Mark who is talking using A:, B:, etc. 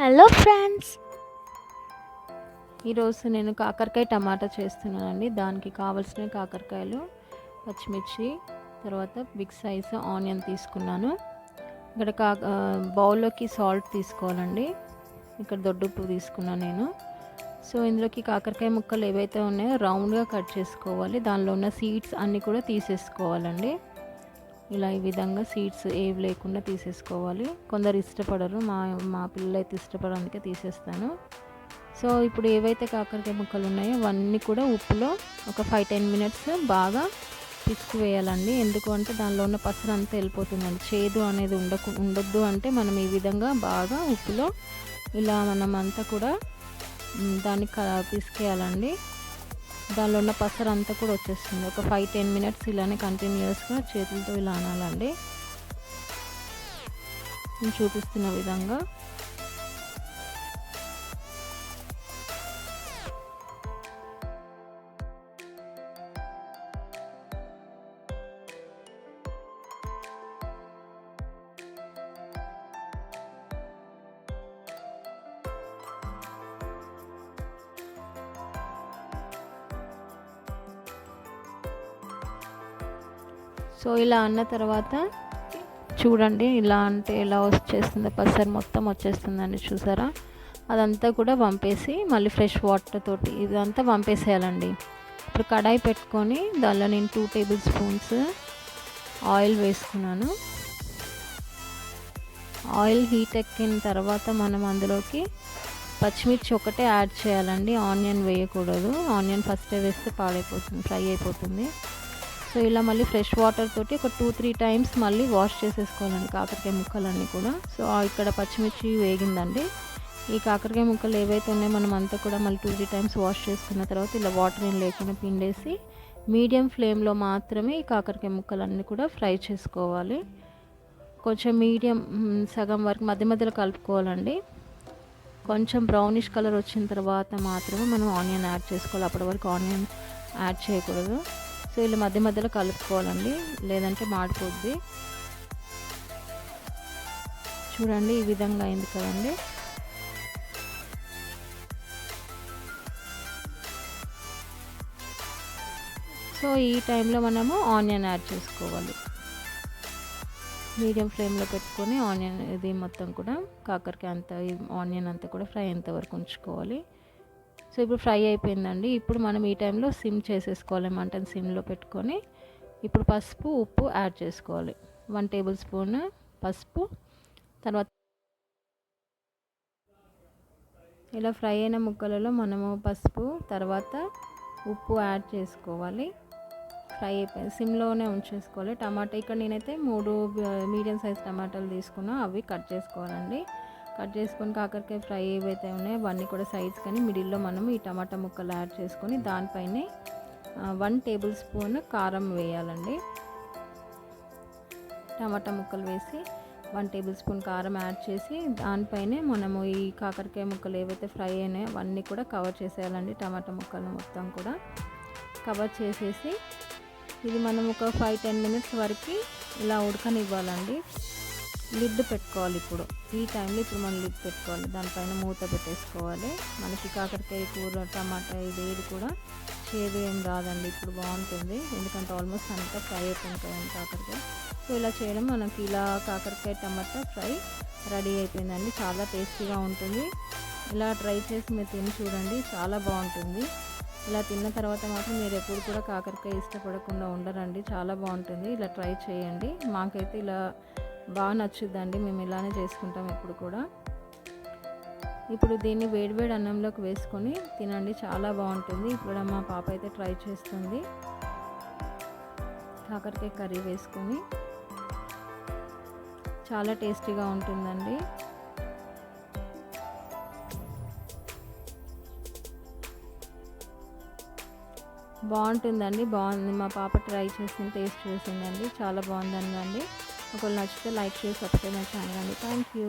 A: Hello friends, ఈరోజు నేను కాకరకాయ టమాటా చేస్తున్నానండి. దానికి కావాల్సిన కాకరకాయలు, పచ్చిమిర్చి, తర్వాత బిగ్ సైజ్ ఆనియన్ తీసుకున్నాను. ఇక్కడ బౌల్లోకి సాల్ట్ తీసుకోవాలండి. ఇక్కడ దొడ్డుప్పు తీసుకున్నాను నేను. సో ఇందులోకి కాకరకాయ ముక్కలు ఏవైతే ఉన్నాయో రౌండ్గా కట్ చేసుకోవాలి. దానిలో ఉన్న సీడ్స్ అన్నీ కూడా తీసేసుకోవాలండి. ఇలా ఈ విధంగా సీడ్స్ ఏవి లేకుండా తీసేసుకోవాలి. కొందరు ఇష్టపడరు, మా పిల్లలు అయితే ఇష్టపడరు, అందుకే తీసేస్తాను. సో ఇప్పుడు ఏవైతే కాకరకాయ ముక్కలు ఉన్నాయో అవన్నీ కూడా ఉప్పులో ఒక 5-10 మినిట్స్ బాగా పిసికి వేయాలండి. ఎందుకు అంటే దానిలో ఉన్న పసరు అంతా వెళ్ళిపోతుందండి. చేదు అనేది ఉండొద్దు అంటే మనం ఈ విధంగా బాగా ఉప్పులో ఇలా మనం అంతా కూడా దాన్ని పిసికేయాలండి. దానిలో ఉన్న పసరు అంతా కూడా వచ్చేస్తుంది. ఒక 5-10 మినిట్స్ ఇలానే కంటిన్యూస్గా చేతులతో ఇలా అనాలండి. నేను చూపిస్తున్న విధంగా. సో ఇలా అన్న తర్వాత చూడండి, ఇలా అంటే ఎలా వచ్చేస్తుందో పసరు మొత్తం వచ్చేస్తుందండి, చూసారా? అదంతా కూడా వంపేసి మళ్ళీ ఫ్రెష్ వాటర్ తోటి ఇదంతా వంపేసేయాలండి. ఇప్పుడు కడాయి పెట్టుకొని దానిలో నేను 2 టేబుల్ స్పూన్స్ ఆయిల్ వేసుకున్నాను. ఆయిల్ హీట్ ఎక్కిన తర్వాత మనం అందులోకి పచ్చిమిర్చి ఒకటే యాడ్ చేయాలండి. ఆనియన్ వేయకూడదు. ఆనియన్ ఫస్టే వేస్తే పాడైపోతుంది, ఫ్రై అయిపోతుంది. సో ఇలా మళ్ళీ ఫ్రెష్ వాటర్ తోటి ఒక 2-3 టైమ్స్ మళ్ళీ వాష్ చేసేసుకోవాలండి కాకరకాయ ముక్కలన్నీ కూడా. సో ఇక్కడ పచ్చిమిర్చి వేగిందండి. ఈ కాకరకాయ ముక్కలు ఏవైతే ఉన్నాయో మనం అంతా కూడా మళ్ళీ 2-3 టైమ్స్ వాష్ చేసుకున్న తర్వాత ఇలా వాటర్ ఏం లేకుండా పిండేసి మీడియం ఫ్లేమ్లో మాత్రమే ఈ కాకరకాయ ముక్కలన్నీ కూడా ఫ్రై చేసుకోవాలి. కొంచెం మీడియం సగం వరకు మధ్య మధ్యలో కలుపుకోవాలండి. కొంచెం బ్రౌనిష్ కలర్ వచ్చిన తర్వాత మాత్రమే మనం ఆనియన్ యాడ్ చేసుకోవాలి. అప్పటి వరకు ఆనియన్ యాడ్ చేయకూడదు. సో ఇలా మధ్య మధ్యలో కలుపుకోవాలండి, లేదంటే మాడిపోద్ది. చూడండి, ఈ విధంగా అయింది కదండి. సో ఈ టైంలో మనము ఆనియన్ యాడ్ చేసుకోవాలి. మీడియం ఫ్లేమ్లో పెట్టుకొని ఆనియన్ ఇది మొత్తం కూడా కాకరకాయ అంతా ఆనియన్ అంతా కూడా ఫ్రై అయ్యేంత వరకు ఉంచుకోవాలి. సో ఇప్పుడు ఫ్రై అయిపోయిందండి. ఇప్పుడు మనం ఈ టైంలో సిమ్ చేసేసుకోవాలి, మంటను సిమ్లో పెట్టుకొని. ఇప్పుడు పసుపు, ఉప్పు యాడ్ చేసుకోవాలి. 1 టేబుల్ స్పూన్ పసుపు, తర్వాత ఇలా ఫ్రై అయిన ముక్కలలో మనము పసుపు తర్వాత ఉప్పు యాడ్ చేసుకోవాలి. ఫ్రై అయిపోయింది, సిమ్లోనే ఉంచేసుకోవాలి. టమాటా ఇక్కడ నేనైతే 3 మీడియం సైజ్ టమాటాలు తీసుకున్నా, అవి కట్ చేసుకోవాలండి. కట్ చేసుకొని కాకరకాయ ఫ్రై ఏవైతే ఉన్నాయో అవన్నీ కూడా సైజ్ కానీ మిడిల్లో మనం ఈ టమాటా ముక్కలు యాడ్ చేసుకొని దానిపైనే 1 టేబుల్ స్పూన్ కారం వేయాలండి. టమాటా ముక్కలు వేసి 1 టేబుల్ స్పూన్ కారం యాడ్ చేసి దానిపైనే మనము ఈ కాకరకాయ ముక్కలు ఏవైతే ఫ్రై అయినాయో అవన్నీ కూడా కవర్ చేసేయాలండి. టమాటా ముక్కలు మొత్తం కూడా కవర్ చేసేసి ఇది మనం ఒక 5-10 మినిట్స్ వరకు ఇలా ఉడకనివ్వాలండి. లిడ్ పెట్టుకోవాలి. ఈ టైంలో మనం లిడ్ పెట్టుకోవాలి. దానిపైన మూత పెట్టేసుకోవాలి. మనకి కాకరకాయ కూర టమాటా ఇది కూడా చేదు ఏం రాదండి. ఇప్పుడు బాగుంటుంది, ఎందుకంటే ఆల్మోస్ట్ అంతా ఫ్రై అయిపోయింది కదండి కాకరకాయ. సో ఇలా చేయడం మనకి ఇలా కాకరకాయ టమాటా ఫ్రై రెడీ అయిపోయిందండి. చాలా టేస్టీగా ఉంటుంది. ఇలా ట్రై చేసి మీరు తిని చూడండి, చాలా బాగుంటుంది. ఇలా తిన్న తర్వాత మాత్రం మీరు ఎప్పుడు కూడా కాకరకాయ ఇష్టపడకుండా ఉండరండి, చాలా బాగుంటుంది. ఇలా ట్రై చేయండి. మాకైతే ఇలా బాగా నచ్చుద్దండి, మేము ఇలానే చేసుకుంటాం ఎప్పుడు కూడా. ఇప్పుడు దీన్ని వేడివేడి అన్నంలోకి వేసుకొని తినండి, చాలా బాగుంటుంది. ఇప్పుడు మా పాప అయితే ట్రై చేస్తుంది కాకరకాయ కర్రీ వేసుకొని. చాలా టేస్టీగా ఉంటుందండి. బాగుంటుందండి, బాగుంది. మా పాప ట్రై చేసింది, టేస్ట్ చేసిందండి, చాలా బాగుందండి. ఒకవేళ నచ్చితే లైక్ చేసి సబ్స్క్రైబ్ మై ఛానల్ అండి. Thank you.